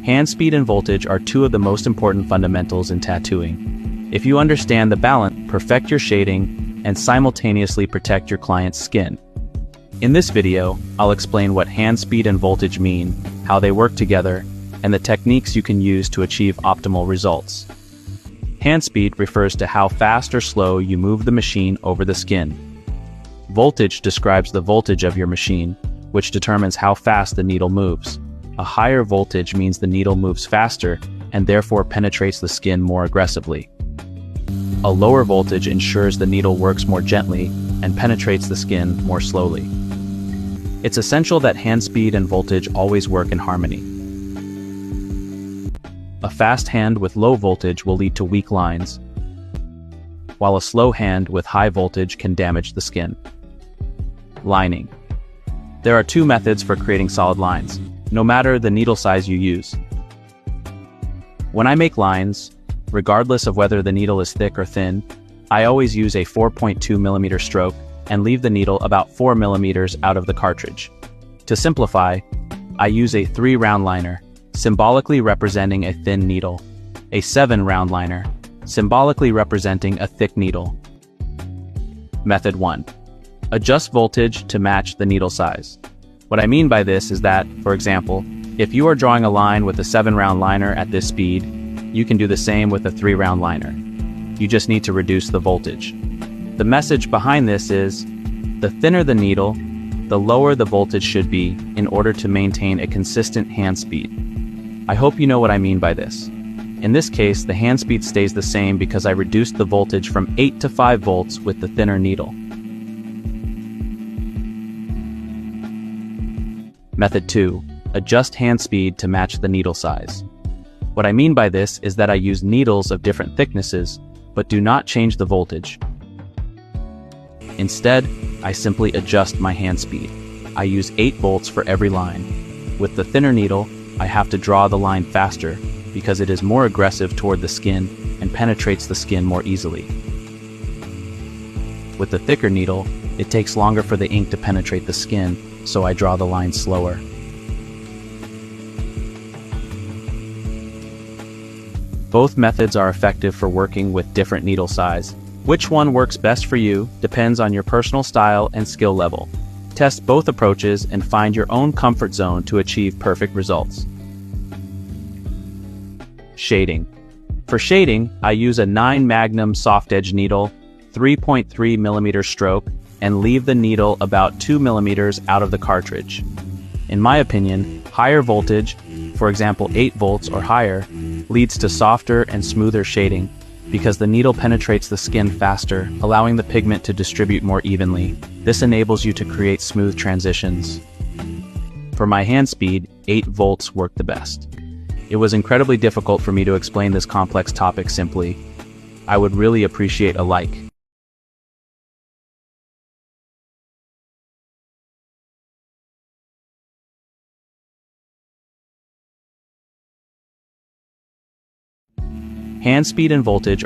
Hand speed and voltage are two of the most important fundamentals in tattooing. If you understand the balance, perfect your shading, and simultaneously protect your client's skin. In this video, I'll explain what hand speed and voltage mean, how they work together, and the techniques you can use to achieve optimal results. Hand speed refers to how fast or slow you move the machine over the skin. Voltage describes the voltage of your machine, which determines how fast the needle moves. A higher voltage means the needle moves faster and therefore penetrates the skin more aggressively. A lower voltage ensures the needle works more gently and penetrates the skin more slowly. It's essential that hand speed and voltage always work in harmony. A fast hand with low voltage will lead to weak lines, while a slow hand with high voltage can damage the skin. Lining. There are two methods for creating solid lines, no matter the needle size you use. When I make lines, regardless of whether the needle is thick or thin, I always use a 4.2 mm stroke and leave the needle about 4 mm out of the cartridge. To simplify, I use a 3-round liner, symbolically representing a thin needle, a 7-round liner, symbolically representing a thick needle. Method 1. Adjust voltage to match the needle size. What I mean by this is that, for example, if you are drawing a line with a 7-round liner at this speed, you can do the same with a 3-round liner. You just need to reduce the voltage. The message behind this is, the thinner the needle, the lower the voltage should be in order to maintain a consistent hand speed. I hope you know what I mean by this. In this case, the hand speed stays the same because I reduced the voltage from 8 to 5 volts with the thinner needle. Method 2. Adjust hand speed to match the needle size. What I mean by this is that I use needles of different thicknesses, but do not change the voltage. Instead, I simply adjust my hand speed. I use 8 volts for every line. With the thinner needle, I have to draw the line faster because it is more aggressive toward the skin and penetrates the skin more easily. With the thicker needle, it takes longer for the ink to penetrate the skin, so I draw the line slower. Both methods are effective for working with different needle size. Which one works best for you depends on your personal style and skill level. Test both approaches and find your own comfort zone to achieve perfect results. Shading. For shading, I use a 9 Magnum soft edge needle, 3.3 mm stroke, and leave the needle about 2 mm out of the cartridge. In my opinion, higher voltage, for example 8 volts or higher, leads to softer and smoother shading because the needle penetrates the skin faster, allowing the pigment to distribute more evenly. This enables you to create smooth transitions. For my hand speed, 8 volts worked the best. It was incredibly difficult for me to explain this complex topic simply. I would really appreciate a like. Hand speed and voltage